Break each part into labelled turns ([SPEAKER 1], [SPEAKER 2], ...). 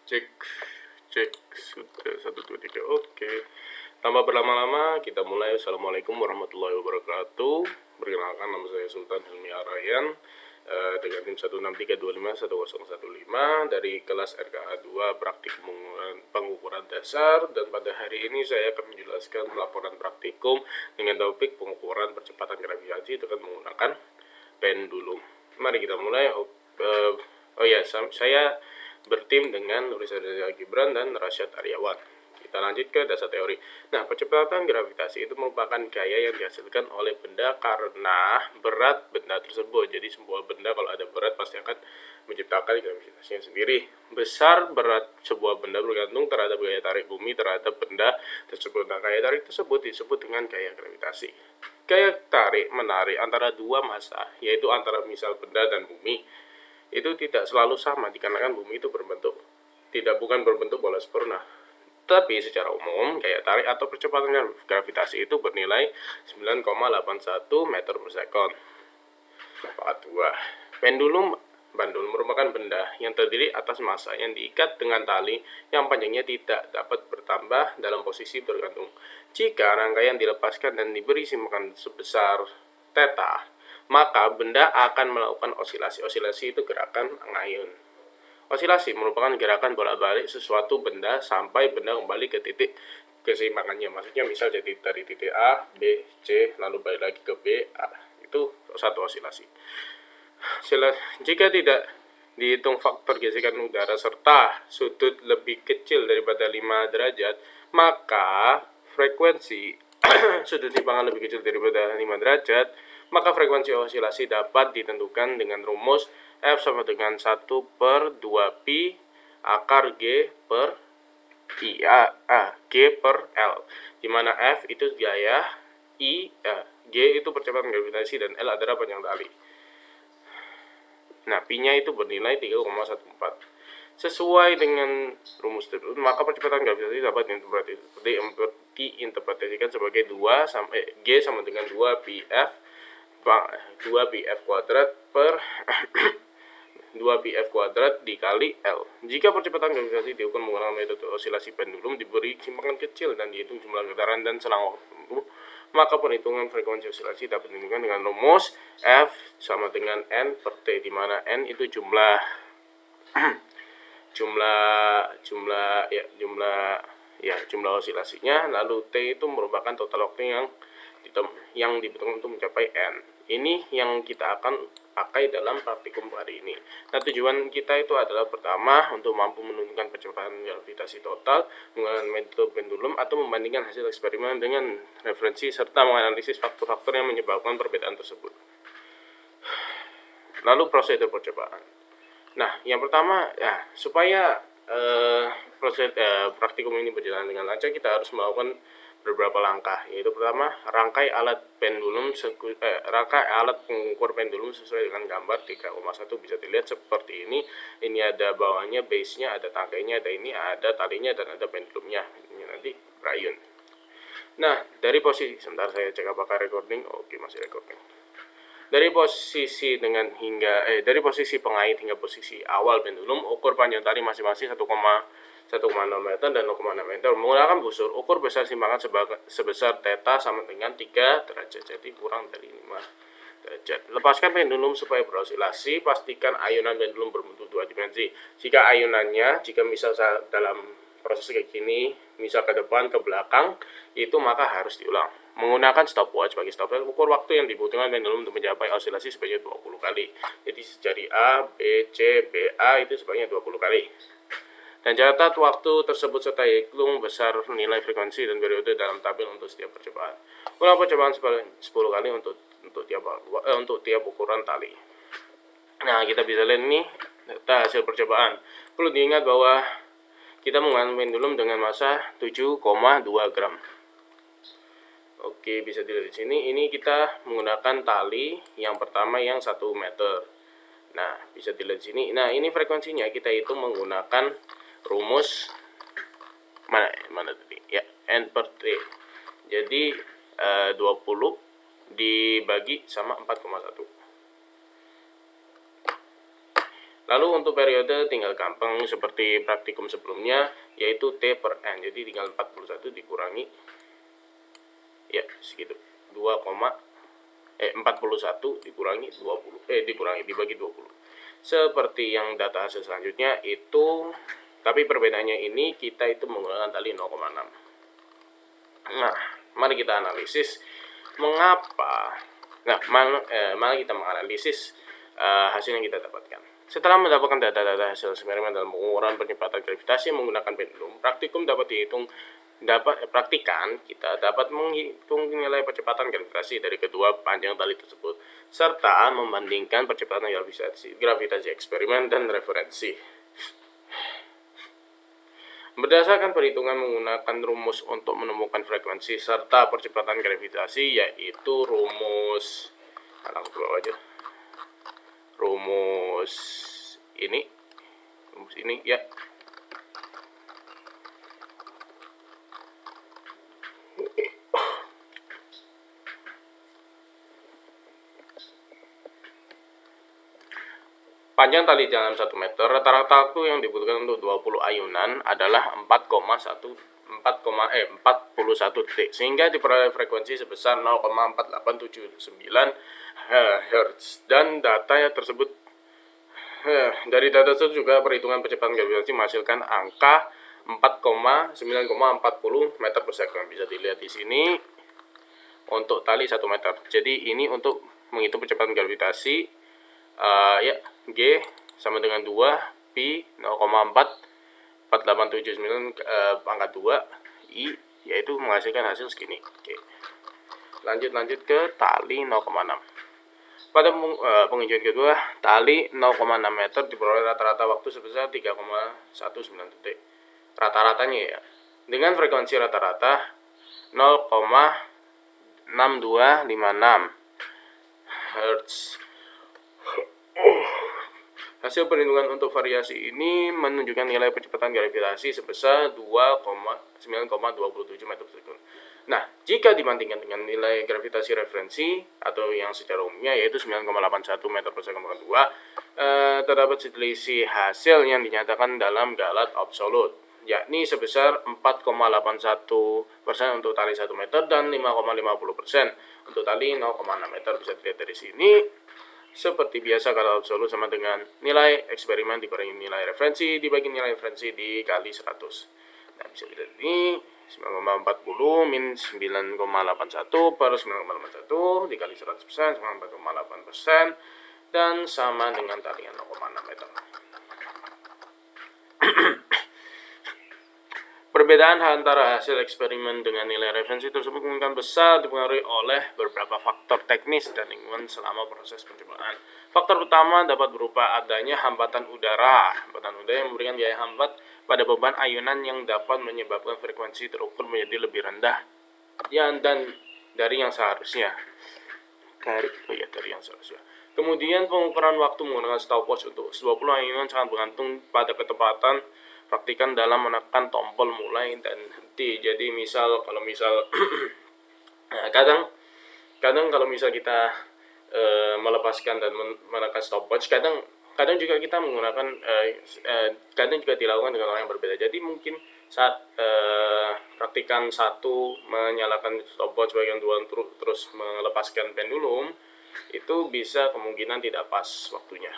[SPEAKER 1] Cek, cek, sudah 1, 2, 3. Oke. Tanpa berlama-lama, kita mulai. Assalamualaikum warahmatullahi wabarakatuh. Perkenalkan, nama saya Sultan Hilmi Arayan dengan tim 163251015 dari kelas RKA 2 Praktik Pengukuran Dasar, dan pada hari ini saya akan menjelaskan laporan praktikum dengan topik pengukuran percepatan gravitasi dengan menggunakan pendulum. Mari kita mulai. Saya bertim dengan Nurisada Gibran dan Rasyad Aryawan. Kita lanjut ke dasar teori. Nah, percepatan gravitasi itu merupakan gaya yang dihasilkan oleh benda karena berat benda tersebut. Jadi sebuah benda kalau ada berat pasti akan menciptakan gravitasinya sendiri. Besar berat sebuah benda bergantung terhadap gaya tarik bumi terhadap benda tersebut. Nah, gaya tarik tersebut disebut dengan gaya gravitasi. Gaya tarik menarik antara dua massa, yaitu antara misal benda dan bumi, itu tidak selalu sama dikarenakan bumi itu bukan berbentuk bola sempurna. Tapi secara umum, gaya tarik atau percepatan gravitasi itu bernilai 9,81 meter per sekon. Part 2. Pendulum merupakan benda yang terdiri atas massa yang diikat dengan tali yang panjangnya tidak dapat bertambah dalam posisi bergantung. Jika rangkaian dilepaskan dan diberi simpan sebesar theta, maka benda akan melakukan osilasi. Osilasi itu gerakan ngayun. Osilasi merupakan gerakan bolak-balik sesuatu benda sampai benda kembali ke titik keseimbangannya. Maksudnya misal jadi dari titik A, B, C, lalu balik lagi ke B, A. Itu satu osilasi. Jika tidak dihitung faktor gesekan udara serta sudut lebih kecil daripada 5 derajat, maka frekuensi sudut timbangan lebih kecil daripada 5 derajat, maka frekuensi osilasi dapat ditentukan dengan rumus F sama dengan 1/2pi akar G per G per L, di mana F itu gaya, G itu percepatan gravitasi, dan L adalah panjang tali. Nah, pi-nya itu bernilai 3,14. Sesuai dengan rumus tersebut, maka percepatan gravitasi dapat diinterpretasikan sebagai G sama dengan 2pf kuadrat per 2pf kuadrat dikali L. Jika percepatan gravitasi diukur menggunakan metode osilasi pendulum, diberi simpangan kecil dan dihitung jumlah getaran dan selang waktu, maka perhitungan frekuensi osilasi dapat ditentukan dengan rumus F sama dengan N per T, di mana N itu jumlah osilasinya, lalu T itu merupakan total waktu yang dibutuhkan untuk mencapai N. Ini yang kita akan pakai dalam praktikum hari ini. Nah, tujuan kita itu adalah pertama untuk mampu menentukan percepatan gravitasi total menggunakan metode pendulum atau membandingkan hasil eksperimen dengan referensi serta menganalisis faktor-faktor yang menyebabkan perbedaan tersebut. Lalu prosedur percobaan. Nah, yang pertama, supaya praktikum ini berjalan dengan lancar, kita harus melakukan beberapa langkah, yaitu pertama, rangkai alat pengukur pendulum sesuai dengan gambar 3,1 bisa dilihat seperti ini. Ini ada bawahnya, base-nya, ada tangkainya, ada talinya, dan ada pendulumnya. Ini nanti rayun. Nah, dari posisi, sebentar saya cek apakah recording. Oke, masih recording. Dari posisi pengait hingga posisi awal pendulum, ukur panjang tali masing-masing 1,0 meter dan 0,6 meter. Menggunakan busur, ukur besar simpangan sebesar theta sama dengan 3 derajat, jadi kurang dari 5 derajat. Lepaskan pendulum supaya berosilasi. Pastikan ayunan pendulum berbentuk 2 dimensi. Jika misal dalam proses kayak gini, misal ke depan, ke belakang, itu maka harus diulang. Menggunakan stopwatch. Sebagai stopwatch, ukur waktu yang dibutuhkan pendulum untuk mencapai osilasi sebanyak 20 kali. Jadi jari A, B, C, B, A itu sebanyak 20 kali. Dan catat waktu tersebut serta hitung besar nilai frekuensi dan periode dalam tabel untuk setiap percobaan. Ulang percobaan 10 kali untuk tiap ukuran tali. Nah, kita bisa lihat ini data hasil percobaan. Perlu diingat bahwa kita menggunakan pendulum dengan massa 7,2 gram. Oke, bisa dilihat di sini. Ini kita menggunakan tali yang pertama yang 1 meter. Nah, bisa dilihat di sini. Nah, ini frekuensinya kita hitung menggunakan rumus mana tadi? Ya, N per T. Jadi 20 dibagi sama 4,1. Lalu untuk periode tinggal gampang seperti praktikum sebelumnya, yaitu T per N. Jadi tinggal 41 dikurangi, ya segitu, 41 dikurangi 20, dibagi 20. Seperti yang data hasil selanjutnya itu, tapi perbedaannya ini kita itu menggunakan tali 0,6. Nah, mari kita analisis mengapa. Nah, mari kita menganalisis hasil yang kita dapatkan. Setelah mendapatkan data-data hasil eksperimen dalam pengukuran percepatan gravitasi menggunakan pendulum, praktikum dapat dihitung praktikan kita dapat menghitung nilai percepatan gravitasi dari kedua panjang tali tersebut serta membandingkan percepatan gravitasi eksperimen dan referensi. Berdasarkan perhitungan menggunakan rumus untuk menemukan frekuensi serta percepatan gravitasi, yaitu rumus ini ya. Panjang tali dalam 1 meter, rata-rata waktu yang dibutuhkan untuk 20 ayunan adalah 41 detik, sehingga diperoleh frekuensi sebesar 0,4879 Hz. Dan dari data tersebut juga perhitungan percepatan gravitasi menghasilkan angka 4,9,40 meter per second. Bisa dilihat di sini untuk tali 1 meter. Jadi ini untuk menghitung percepatan gravitasi, G sama dengan 2 Pi 0,4879 pangkat 2 I, yaitu menghasilkan hasil segini. Oke. Lanjut ke tali 0,6. Pada pengujian kedua, tali 0,6 meter diperoleh rata-rata waktu sebesar 3,19 detik. Rata-ratanya ya. Dengan frekuensi rata-rata 0,6256 Hz. Hasil perhitungan untuk variasi ini menunjukkan nilai percepatan gravitasi sebesar 2,9,27 meter per sekund. Nah, jika dibandingkan dengan nilai gravitasi referensi atau yang secara umumnya yaitu 9,81 meter per sekund pangkat 2, terdapat selisih hasil yang dinyatakan dalam galat absolut, yakni sebesar 4,81% untuk tali 1 meter dan 5,50% untuk tali 0,6 meter. Bisa dilihat dari sini. Seperti biasa, galat absolut sama dengan nilai eksperimen dikurangi nilai referensi dibagi nilai referensi dikali 100. Nah, bisa dilihat ini 9,40 min 9,81 per 9,81 dikali 100%, 9,8%, dan sama dengan tali 0,6 meter. Perbedaan antara hasil eksperimen dengan nilai referensi tersebut kemungkinan besar dipengaruhi oleh beberapa faktor teknis dan lingkungan selama proses pencobaan. Faktor utama dapat berupa adanya hambatan udara. Hambatan udara yang memberikan gaya hambat pada beban ayunan yang dapat menyebabkan frekuensi terukur menjadi lebih rendah dan dari yang seharusnya. Kemudian pengukuran waktu menggunakan stopwatch untuk 20 ayunan sangat bergantung pada ketepatan praktikan dalam menekan tombol mulai dan henti. Jadi kalau misal kadang kalau misal kita melepaskan dan menekan stopwatch, kadang juga kita menggunakan kadang juga dilakukan dengan orang yang berbeda. Jadi mungkin saat praktikan 1 menyalakan stopwatch, bagian 2 terus melepaskan pendulum, itu bisa kemungkinan tidak pas waktunya.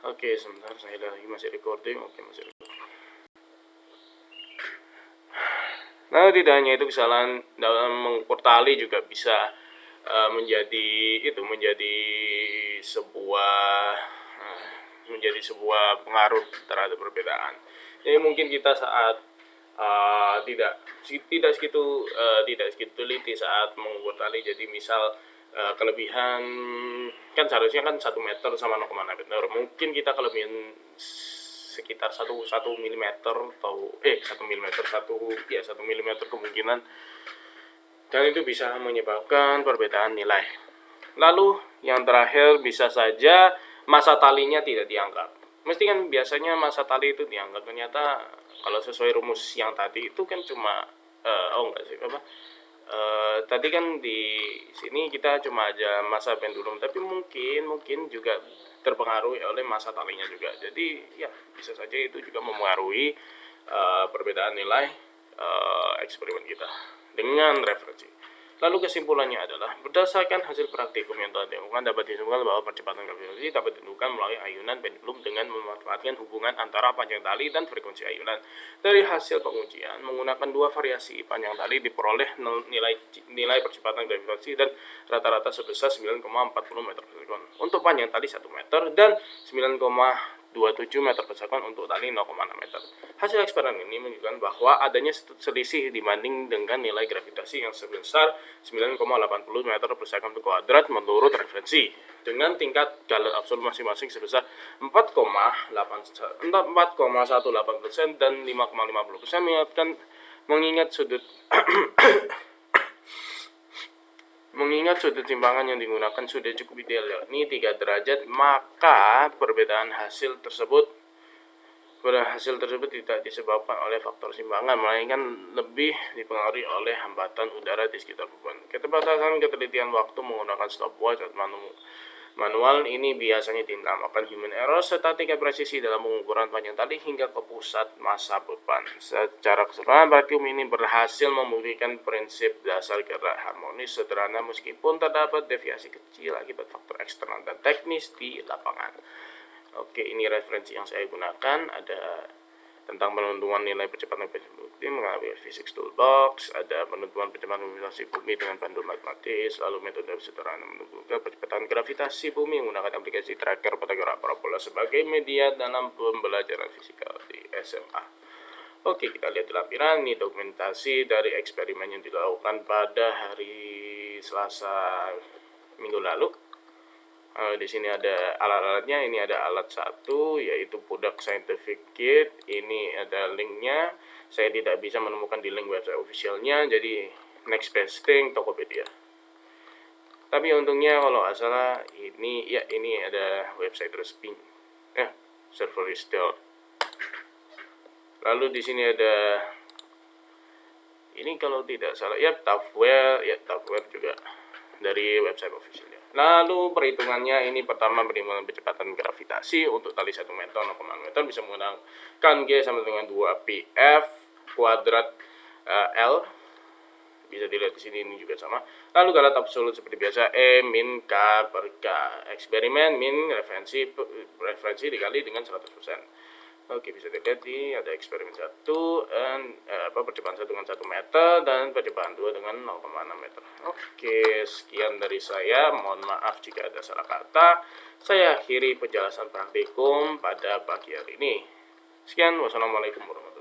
[SPEAKER 1] Oke, sebentar, saya lagi masih recording. Masih recording. Nah, tidak hanya itu, kesalahan dalam mengukur tali juga bisa menjadi sebuah pengaruh terhadap perbedaan. Jadi mungkin kita saat tidak segitu teliti saat mengukur tali. Jadi misal kelebihan kan seharusnya kan 1 meter sama 0,6 meter. Mungkin kita kelebihan sekitar 1 mm atau 1 mm kemungkinan, dan itu bisa menyebabkan perbedaan nilai. Lalu yang terakhir, bisa saja massa talinya tidak dianggap. Mesti kan biasanya massa tali itu dianggap, ternyata kalau sesuai rumus yang tadi itu kan cuma tadi kan di sini kita cuma aja massa pendulum, tapi mungkin juga terpengaruhi oleh massa talinya juga. Jadi ya bisa saja itu juga mempengaruhi perbedaan nilai eksperimen kita dengan referensi. Lalu kesimpulannya adalah, berdasarkan hasil praktikum yang telah dilakukan dapat disimpulkan bahwa percepatan gravitasi dapat ditentukan melalui ayunan pendulum dengan memanfaatkan hubungan antara panjang tali dan frekuensi ayunan. Dari hasil pengujian, menggunakan dua variasi panjang tali diperoleh nilai percepatan gravitasi dan rata-rata sebesar 9,40 meter per sekon untuk panjang tali 1 meter dan 9,27 meter per sekon untuk tali 0,6 meter. Hasil eksperimen ini menunjukkan bahwa adanya selisih dibanding dengan nilai gravitasi yang sebesar 9,80 meter per sekon kuadrat menurut referensi, dengan tingkat Galois absolut masing-masing sebesar 4,18% dan 5,50%. Mengingat sudut timbangan yang digunakan sudah cukup ideal, yakni 3 derajat, maka perbedaan hasil tersebut tidak disebabkan oleh faktor timbangan, melainkan lebih dipengaruhi oleh hambatan udara di sekitar beban. Keterbatasan ketelitian waktu menggunakan stopwatch manual ini biasanya dinamakan human error, serta tingkat presisi dalam pengukuran panjang tali hingga ke pusat massa beban. Secara keseluruhan, praktikum ini berhasil membuktikan prinsip dasar gerak harmonis sederhana meskipun terdapat deviasi kecil akibat faktor eksternal dan teknis di lapangan. Oke, ini referensi yang saya gunakan, ada tentang penentuan nilai percepatan bumi mengambil Physics Toolbox, ada penentuan percepatan gravitasi bumi dengan panduan matematis, lalu metode sederhana menentukan percepatan gravitasi bumi menggunakan aplikasi tracker peta gerak parabola sebagai media dalam pembelajaran fisika di SMA. Oke, kita lihat di lampiran, ini dokumentasi dari eksperimen yang dilakukan pada hari Selasa minggu lalu. Di sini ada alat-alatnya, ini ada alat 1 yaitu Pudak Scientific Kit, ini ada linknya, saya tidak bisa menemukan di link website officialnya, jadi next best thing Tokopedia. Tapi untungnya kalau nggak salah ini ada website resmi, server restore. Lalu di sini ada ini kalau tidak salah Tupware juga dari website officialnya. Lalu perhitungannya, ini pertama perhitungan percepatan gravitasi untuk tali 1 meter 0,6 meter bisa menggunakan G sama dengan 2πf kuadrat L, bisa dilihat di sini, ini juga sama. Lalu Galois absolut seperti biasa, E min K per K, eksperimen min referensi dikali dengan 100%. Oke, bisa dilihat ini ada eksperimen 1 percepatan 1 dengan 1 meter dan percepatan 2 dengan 0,6 meter. Oke, sekian dari saya, mohon maaf jika ada salah kata. Saya akhiri penjelasan praktikum pada pagi hari ini. Sekian, wassalamualaikum warahmatullahi wabarakatuh.